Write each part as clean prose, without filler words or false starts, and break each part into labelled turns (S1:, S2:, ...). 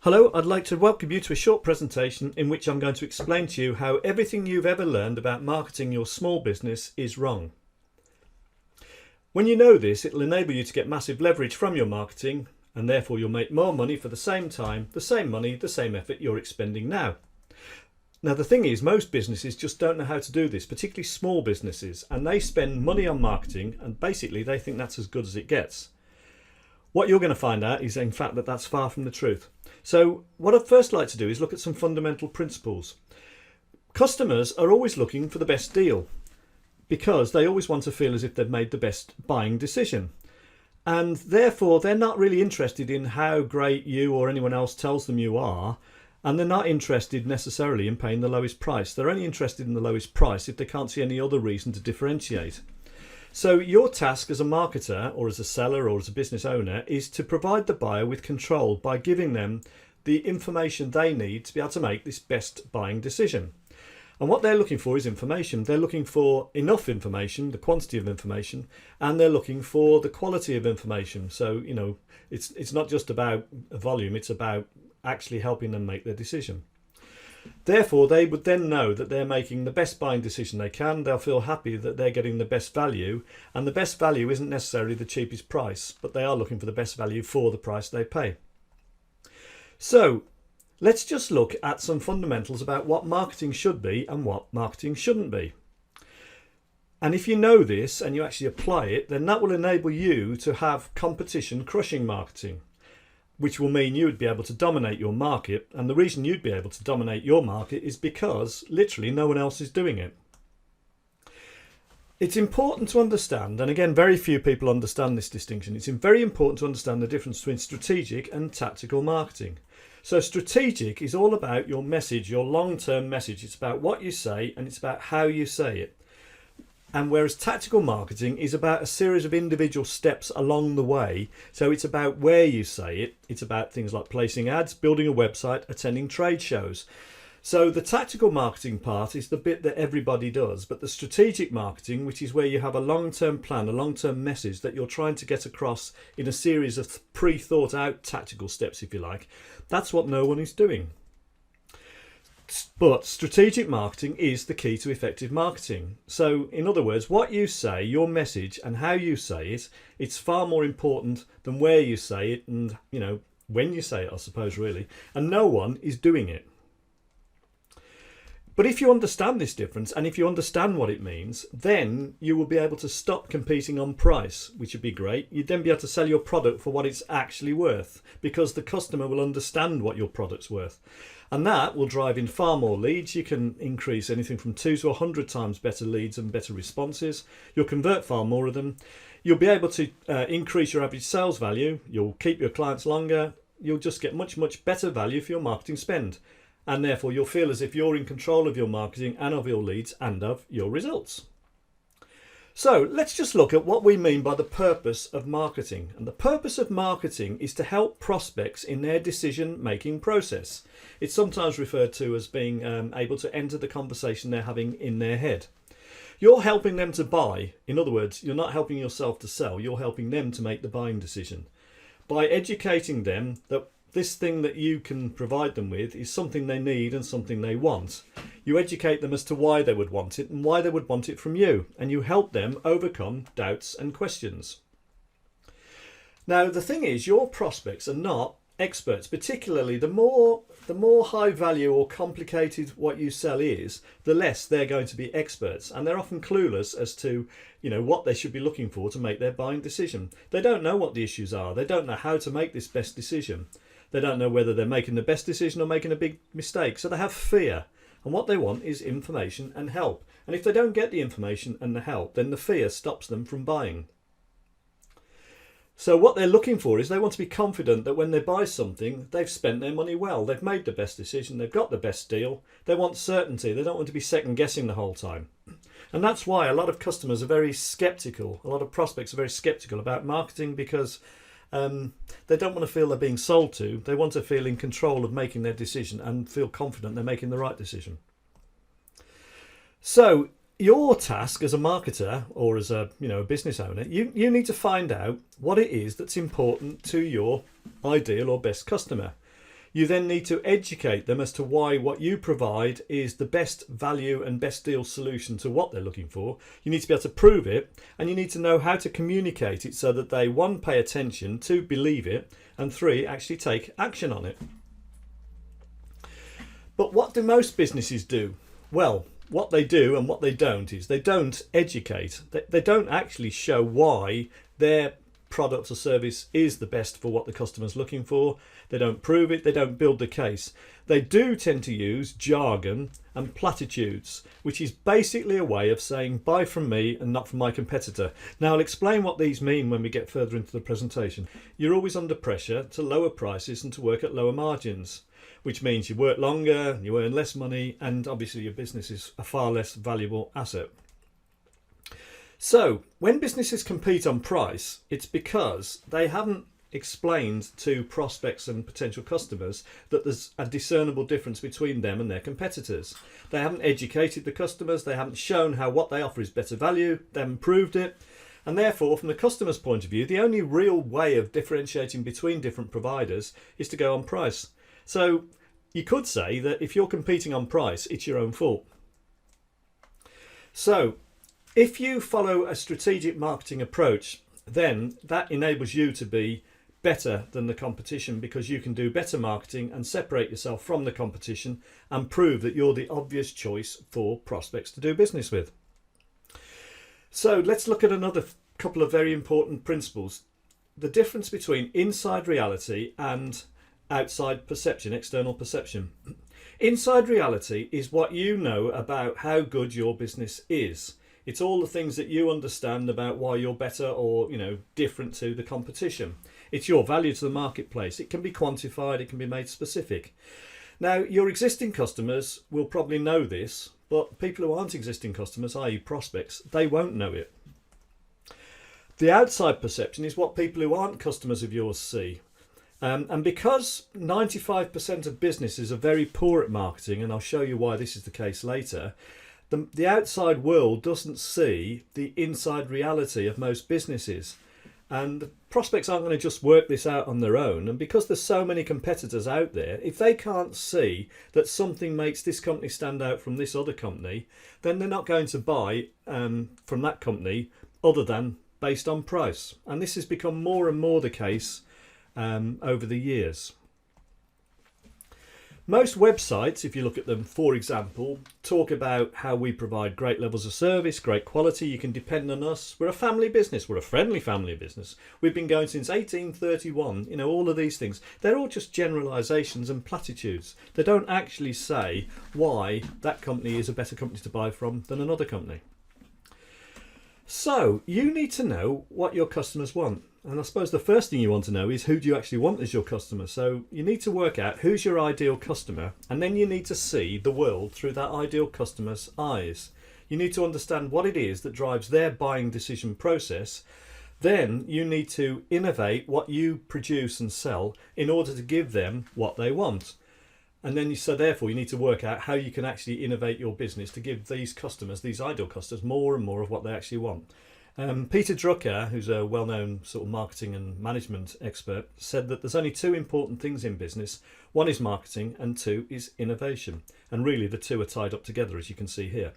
S1: Hello, I'd like to welcome you to a short presentation in which I'm going to explain to you how everything you've ever learned about marketing your small business is wrong. When you know this, it'll enable you to get massive leverage from your marketing, and therefore you'll make more money for the same time, the same money, the same effort you're expending now. Now the thing is, most businesses just don't know how to do this, particularly small businesses, and they spend money on marketing and basically they think that's as good as it gets. What you're going to find out is in fact that that's far from the truth. So what I'd first like to do is look at some fundamental principles. Customers are always looking for the best deal because they always want to feel as if they've made the best buying decision. And therefore they're not really interested in how great you or anyone else tells them you are, and they're not interested necessarily in paying the lowest price. They're only interested in the lowest price if they can't see any other reason to differentiate. So your task as a marketer or as a seller or as a business owner is to provide the buyer with control by giving them the information they need to be able to make this best buying decision. And what they're looking for is information. They're looking for enough information, the quantity of information, and they're looking for the quality of information. So, it's not just about volume, it's about actually helping them make their decision. Therefore, they would then know that they're making the best buying decision they can. They'll feel happy that they're getting the best value, and the best value isn't necessarily the cheapest price, but they are looking for the best value for the price they pay. So let's just look at some fundamentals about what marketing should be and what marketing shouldn't be. And if you know this and you actually apply it, then that will enable you to have competition crushing marketing, which will mean you would be able to dominate your market. And the reason you'd be able to dominate your market is because literally no one else is doing it. It's important to understand, and again, very few people understand this distinction. It's very important to understand the difference between strategic and tactical marketing. So strategic is all about your message, your long-term message. It's about what you say and it's about how you say it. And whereas tactical marketing is about a series of individual steps along the way. So it's about where you say it. It's about things like placing ads, building a website, attending trade shows. So the tactical marketing part is the bit that everybody does. But the strategic marketing, which is where you have a long-term plan, a long-term message that you're trying to get across in a series of pre-thought out tactical steps, if you like, that's what no one is doing. But strategic marketing is the key to effective marketing. So in other words, what you say, your message and how you say it, it's far more important than where you say it and, when you say it, I suppose, really. And no one is doing it. But if you understand this difference and if you understand what it means, then you will be able to stop competing on price, which would be great. You'd then be able to sell your product for what it's actually worth because the customer will understand what your product's worth. And that will drive in far more leads. You can increase anything from 2 to 100 times better leads and better responses. You'll convert far more of them. You'll be able to increase your average sales value. You'll keep your clients longer. You'll just get much, much better value for your marketing spend. And therefore you'll feel as if you're in control of your marketing and of your leads and of your results. So let's just look at what we mean by the purpose of marketing. And the purpose of marketing is to help prospects in their decision-making process. It's sometimes referred to as being able to enter the conversation they're having in their head. You're helping them to buy. In other words, you're not helping yourself to sell. You're helping them to make the buying decision. By educating them that this thing that you can provide them with is something they need and something they want. You educate them as to why they would want it and why they would want it from you, and you help them overcome doubts and questions. Now, the thing is, your prospects are not experts, particularly the more high value or complicated what you sell is, the less they're going to be experts, and they're often clueless as to what they should be looking for to make their buying decision. They don't know what the issues are. They don't know how to make this best decision. They don't know whether they're making the best decision or making a big mistake. So they have fear. And what they want is information and help. And if they don't get the information and the help, then the fear stops them from buying. So what they're looking for is they want to be confident that when they buy something, they've spent their money well. They've made the best decision. They've got the best deal. They want certainty. They don't want to be second guessing the whole time. And that's why a lot of customers are very skeptical. A lot of prospects are very skeptical about marketing because they don't want to feel they're being sold to. They want to feel in control of making their decision and feel confident they're making the right decision. So your task as a marketer or as a business owner, you need to find out what it is that's important to your ideal or best customer. You then need to educate them as to why what you provide is the best value and best deal solution to what they're looking for. You need to be able to prove it, and you need to know how to communicate it so that they, one, pay attention, two, believe it, and three, actually take action on it. But what do most businesses do? Well, what they do and what they don't is they don't educate. They don't actually show why their product or service is the best for what the customer's looking for. They don't prove it. They don't build the case. They do tend to use jargon and platitudes, which is basically a way of saying buy from me and not from my competitor. Now I'll explain what these mean when we get further into the presentation. You're always under pressure to lower prices and to work at lower margins, which means you work longer, you earn less money, and obviously your business is a far less valuable asset. So when businesses compete on price, it's because they haven't explained to prospects and potential customers that there's a discernible difference between them and their competitors. They haven't educated the customers, they haven't shown how what they offer is better value, they haven't proved it, and therefore from the customer's point of view, the only real way of differentiating between different providers is to go on price. So you could say that if you're competing on price, it's your own fault. So if you follow a strategic marketing approach, then that enables you to be better than the competition, because you can do better marketing and separate yourself from the competition and prove that you're the obvious choice for prospects to do business with. So let's look at another couple of very important principles. The difference between inside reality and outside perception, external perception. Inside reality is what you know about how good your business is. It's all the things that you understand about why you're better or, different to the competition. It's your value to the marketplace. It can be quantified, it can be made specific. Now, your existing customers will probably know this, but people who aren't existing customers, i.e. prospects, they won't know it. The outside perception is what people who aren't customers of yours see. And because 95% of businesses are very poor at marketing, and I'll show you why this is the case later, the outside world doesn't see the inside reality of most businesses. And the prospects aren't going to just work this out on their own. And because there's so many competitors out there, if they can't see that something makes this company stand out from this other company, then they're not going to buy from that company other than based on price. And this has become more and more the case over the years. Most websites, if you look at them, for example, talk about how we provide great levels of service, great quality, you can depend on us. We're a family business, we're a friendly family business. We've been going since 1831, all of these things. They're all just generalisations and platitudes. They don't actually say why that company is a better company to buy from than another company. So you need to know what your customers want. And I suppose the first thing you want to know is who do you actually want as your customer. So you need to work out who's your ideal customer, and then you need to see the world through that ideal customer's eyes. You need to understand what it is that drives their buying decision process. Then you need to innovate what you produce and sell in order to give them what they want. And then therefore you need to work out how you can actually innovate your business to give these customers, these ideal customers, more and more of what they actually want. Peter Drucker, who's a well-known sort of marketing and management expert, said that there's only two important things in business. One is marketing and two is innovation. And really the two are tied up together, as you can see here.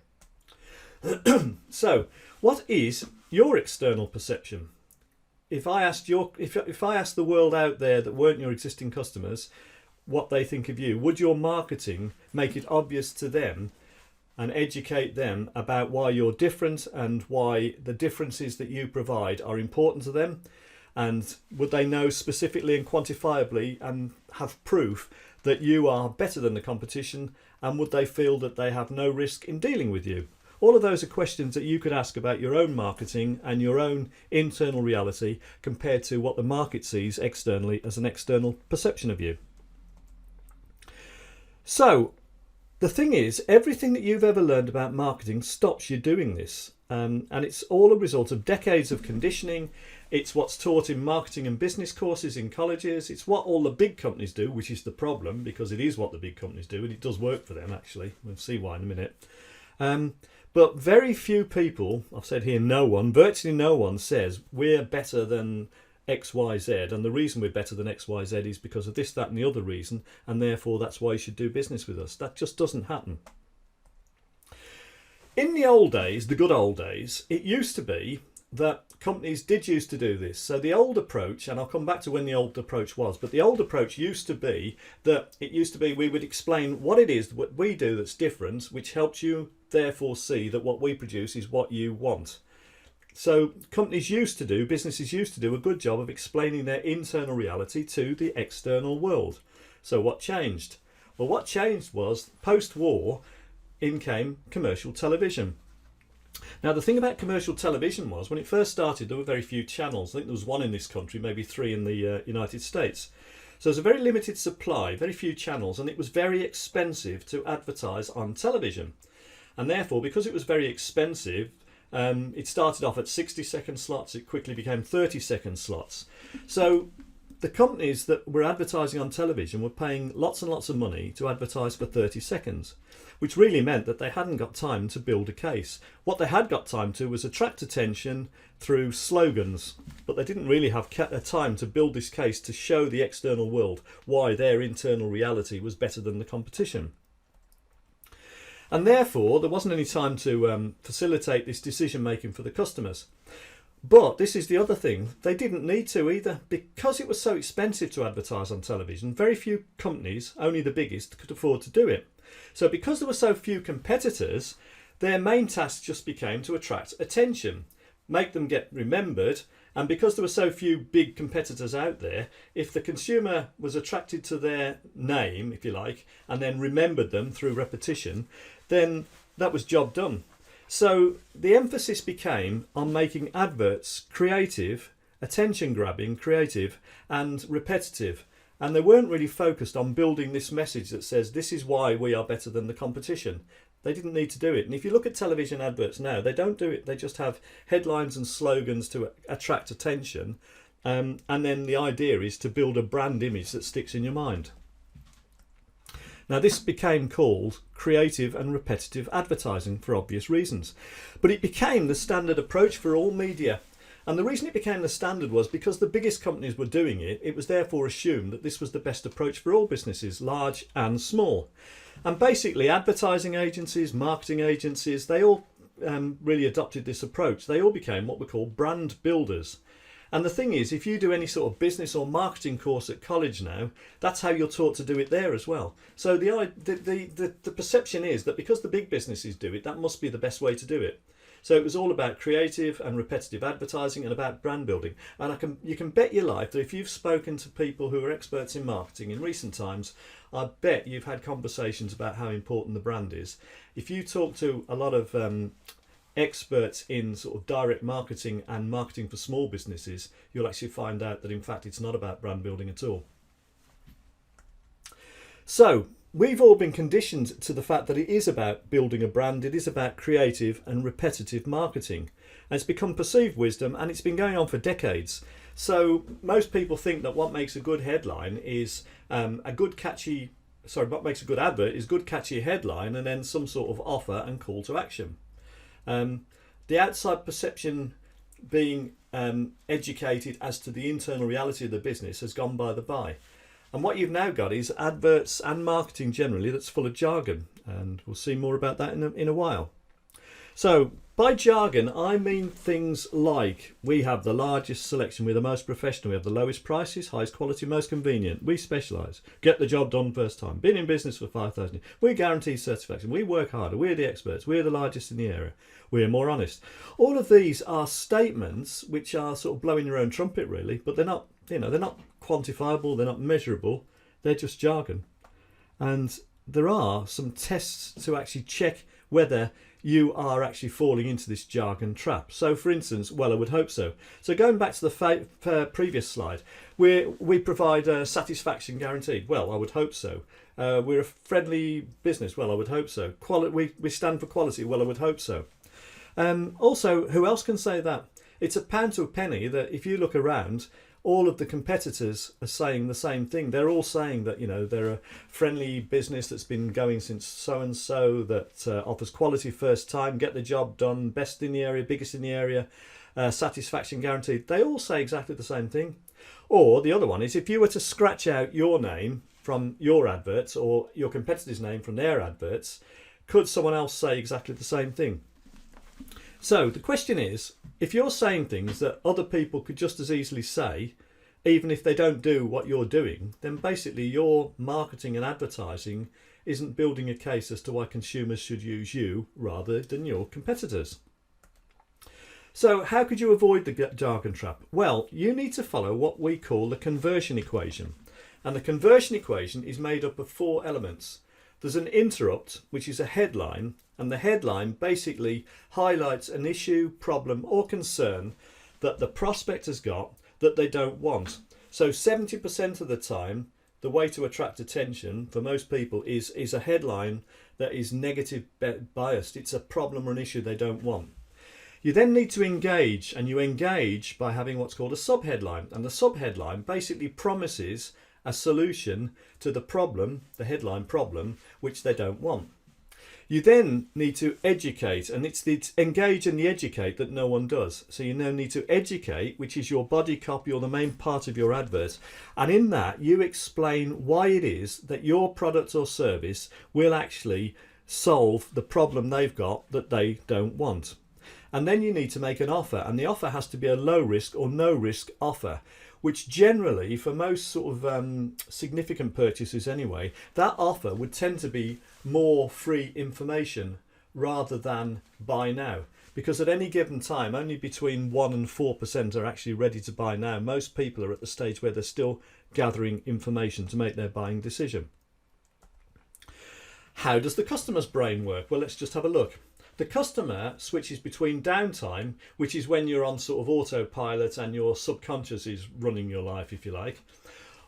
S1: So what is your external perception? If I asked the world out there that weren't your existing customers what they think of you, would your marketing make it obvious to them and educate them about why you're different and why the differences that you provide are important to them? And would they know specifically and quantifiably and have proof that you are better than the competition? And would they feel that they have no risk in dealing with you? All of those are questions that you could ask about your own marketing and your own internal reality compared to what the market sees externally as an external perception of you. So the thing is, everything that you've ever learned about marketing stops you doing this. And it's all a result of decades of conditioning. It's what's taught in marketing and business courses in colleges. It's what all the big companies do, which is the problem, because it is what the big companies do and it does work for them actually. We'll see why in a minute. But very few people, I've said here no one, virtually no one says we're better than XYZ, and the reason we're better than XYZ is because of this, that and the other reason, and therefore that's why you should do business with us. That just doesn't happen. In the old days, the good old days, it used to be that companies did used to do this. So the old approach, and I'll come back to when the old approach was, but the old approach used to be that we would explain what it is, what we do that's different, which helps you therefore see that what we produce is what you want. So businesses used to do a good job of explaining their internal reality to the external world. So what changed? Well, what changed was post-war in came commercial television. Now, the thing about commercial television was when it first started, there were very few channels. I think there was one in this country, maybe 3 in the United States. So there's a very limited supply, very few channels, and it was very expensive to advertise on television. And therefore, because it was very expensive, it started off at 60-second slots. It quickly became 30-second slots. So the companies that were advertising on television were paying lots and lots of money to advertise for 30 seconds, which really meant that they hadn't got time to build a case. What they had got time to was attract attention through slogans, but they didn't really have time to build this case to show the external world why their internal reality was better than the competition. And therefore, there wasn't any time to facilitate this decision making for the customers. But this is the other thing, they didn't need to either. Because it was so expensive to advertise on television, very few companies, only the biggest, could afford to do it. So because there were so few competitors, their main task just became to attract attention, make them get remembered, and because there were so few big competitors out there, if the consumer was attracted to their name, if you like, and then remembered them through repetition, then that was job done. So the emphasis became on making adverts creative, attention-grabbing, creative, and repetitive. And they weren't really focused on building this message that says, this is why we are better than the competition. They didn't need to do it. And if you look at television adverts now, they don't do it. They just have headlines and slogans to attract attention. And then the idea is to build a brand image that sticks in your mind. Now, this became called creative and repetitive advertising for obvious reasons. But it became the standard approach for all media. And the reason it became the standard was because the biggest companies were doing it, it was therefore assumed that this was the best approach for all businesses, large and small. And basically, advertising agencies, marketing agencies, they all really adopted this approach. They all became what we call brand builders. And the thing is, if you do any sort of business or marketing course at college now, that's how you're taught to do it there as well. So the perception is that because the big businesses do it, that must be the best way to do it. So it was all about creative and repetitive advertising and about brand building. And you can bet your life that if you've spoken to people who are experts in marketing in recent times, I bet you've had conversations about how important the brand is. If you talk to a lot of experts in sort of direct marketing and marketing for small businesses, you'll actually find out that in fact it's not about brand building at all. So we've all been conditioned to the fact that it is about building a brand, it is about creative and repetitive marketing. And it's become perceived wisdom, and it's been going on for decades. So most people think that what makes a good headline is what makes a good advert is good catchy headline and then some sort of offer and call to action. The outside perception being educated as to the internal reality of the business has gone by the by. And what you've now got is adverts and marketing generally that's full of jargon. And we'll see more about that in a while. So by jargon, I mean things like we have the largest selection, we're the most professional, we have the lowest prices, highest quality, most convenient, we specialise, get the job done first time, been in business for 5,000 years, we guarantee satisfaction, we work harder, we're the experts, we're the largest in the area, we're more honest. All of these are statements which are sort of blowing your own trumpet really, but they're not, they're not quantifiable, they're not measurable, they're just jargon. And there are some tests to actually check whether you are actually falling into this jargon trap. So for instance, well, I would hope so. So going back to the previous slide, we provide a satisfaction guaranteed. Well, I would hope so. We're a friendly business. Well, I would hope so. We stand for quality. Well, I would hope so. Also, who else can say that? It's a pound to a penny that if you look around, all of the competitors are saying the same thing. They're all saying that, you know, they're a friendly business that's been going since so-and-so, that offers quality first time, get the job done, best in the area, biggest in the area. satisfaction guaranteed, they all say exactly the same thing. Or the other one is, if you were to scratch out your name from your adverts or your competitor's name from their adverts, could someone else say exactly the same thing? So the question is, if you're saying things that other people could just as easily say, even if they don't do what you're doing, then basically your marketing and advertising isn't building a case as to why consumers should use you rather than your competitors. So how could you avoid the jargon trap? Well, you need to follow what we call the conversion equation. And the conversion equation is made up of 4 elements. There's an interrupt, which is a headline, and the headline basically highlights an issue, problem or concern that the prospect has got that they don't want. So 70% of the time, the way to attract attention for most people is a headline that is negative biased. It's a problem or an issue they don't want. You then need to engage, and you engage by having what's called a subheadline. And the subheadline basically promises a solution to the problem, the headline problem, which they don't want. You then need to educate, and it's the engage and the educate that no one does. So you now need to educate, which is your body copy or the main part of your advert. And in that, you explain why it is that your product or service will actually solve the problem they've got that they don't want. And then you need to make an offer, and the offer has to be a low risk or no risk offer, which generally, for most sort of significant purchases anyway, that offer would tend to be more free information rather than buy now. Because at any given time, only between 1% and 4% are actually ready to buy now. Most people are at the stage where they're still gathering information to make their buying decision. How does the customer's brain work? Well, let's just have a look. The customer switches between downtime, which is when you're on sort of autopilot and your subconscious is running your life, if you like.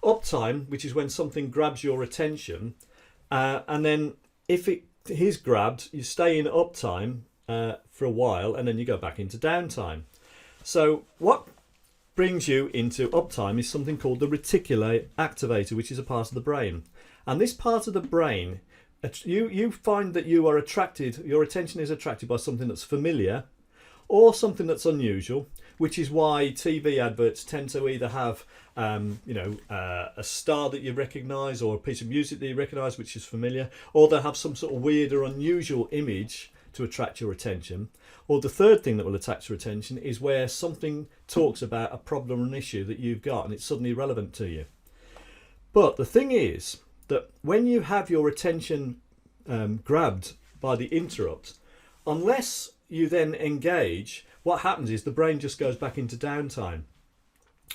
S1: Uptime, which is when something grabs your attention. And then if it is grabbed, you stay in uptime for a while and then you go back into downtime. So what brings you into uptime is something called the reticular activator, which is a part of the brain. And this part of the brain, you find that you are attracted, your attention is attracted by something that's familiar or something that's unusual, which is why TV adverts tend to either have a star that you recognise or a piece of music that you recognise which is familiar, or they have some sort of weird or unusual image to attract your attention. Or the third thing that will attract your attention is where something talks about a problem or an issue that you've got and it's suddenly relevant to you. But the thing is that when you have your attention grabbed by the interrupt, unless you then engage, what happens is the brain just goes back into downtime.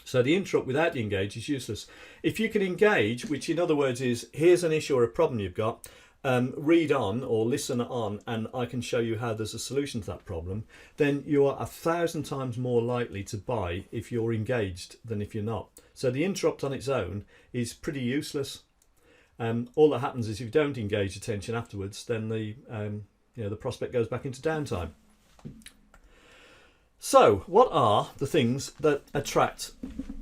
S1: So the interrupt without the engage is useless. If you can engage, which in other words is, here's an issue or a problem you've got, read on or listen on and I can show you how there's a solution to that problem, then you are 1,000 times more likely to buy if you're engaged than if you're not. So the interrupt on its own is pretty useless. All that happens is if you don't engage attention afterwards, then the prospect goes back into downtime. So what are the things that attract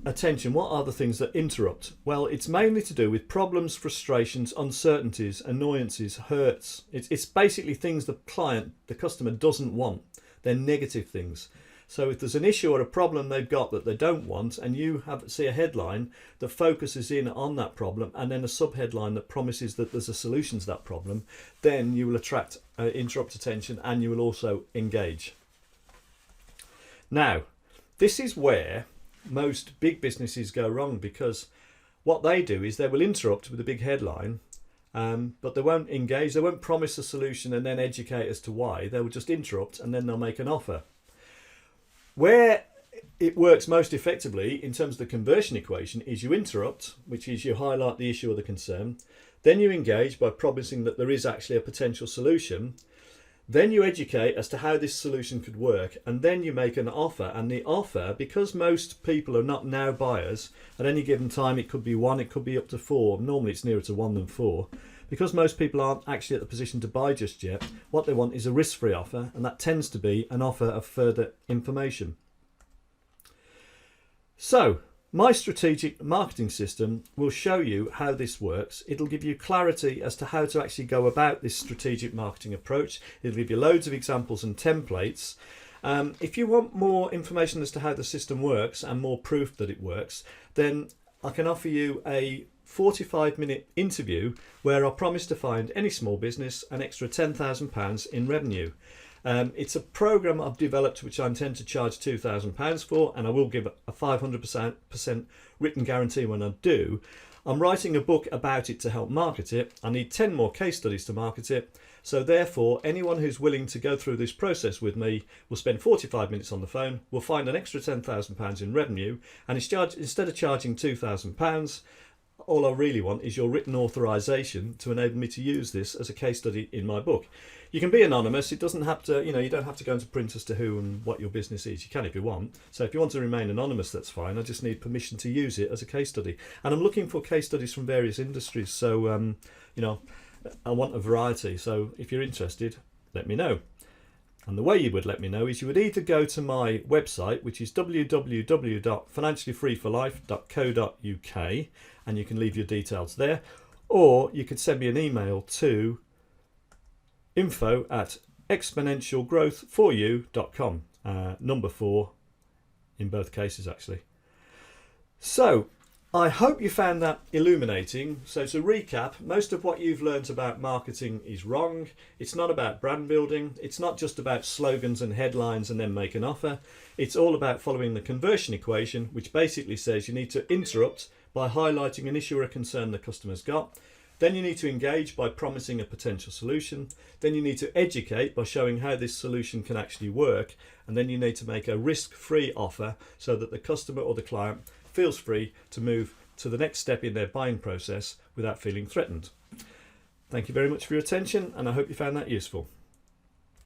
S1: attention? What are the things that interrupt? Well, it's mainly to do with problems, frustrations, uncertainties, annoyances, hurts. It's basically things the client, the customer doesn't want. They're negative things. So if there's an issue or a problem they've got that they don't want, and you see a headline that focuses in on that problem and then a subheadline that promises that there's a solution to that problem, then you will interrupt attention and you will also engage. Now, this is where most big businesses go wrong, because what they do is they will interrupt with a big headline, but they won't engage, they won't promise a solution and then educate as to why. They will just interrupt and then they'll make an offer. Where it works most effectively in terms of the conversion equation is you interrupt, which is you highlight the issue or the concern, then you engage by promising that there is actually a potential solution, then you educate as to how this solution could work, and then you make an offer. And the offer, because most people are not now buyers, at any given time it could be 1, it could be up to 4, normally it's nearer to 1 than 4, because most people aren't actually at the position to buy just yet, what they want is a risk-free offer, and that tends to be an offer of further information. So, my strategic marketing system will show you how this works. It'll give you clarity as to how to actually go about this strategic marketing approach. It'll give you loads of examples and templates, If you want more information as to how the system works and more proof that it works, then I can offer you a 45-minute interview where I promise to find any small business an extra £10,000 in revenue. It's a program I've developed which I intend to charge £2,000 for, and I will give a 500% written guarantee when I do. I'm writing a book about it to help market it. I need 10 more case studies to market it. So therefore, anyone who's willing to go through this process with me will spend 45 minutes on the phone, will find an extra £10,000 in revenue, and instead of charging £2,000, all I really want is your written authorization to enable me to use this as a case study in my book. You can be anonymous. It doesn't have to, you don't have to go into print as to who and what your business is. You can if you want. So if you want to remain anonymous, that's fine. I just need permission to use it as a case study. And I'm looking for case studies from various industries. So, I want a variety. So if you're interested, let me know. And the way you would let me know is you would either go to my website, which is www.financiallyfreeforlife.co.uk, and you can leave your details there, or you could send me an email to info@exponentialgrowthforyou.com, number 4 in both cases actually. So I hope you found that illuminating. So to recap, most of what you've learnt about marketing is wrong. It's not about brand building. It's not just about slogans and headlines and then make an offer. It's all about following the conversion equation, which basically says you need to interrupt by highlighting an issue or a concern the customer's got. Then you need to engage by promising a potential solution. Then you need to educate by showing how this solution can actually work. And then you need to make a risk-free offer so that the customer or the client feels free to move to the next step in their buying process without feeling threatened. Thank you very much for your attention, and I hope you found that useful.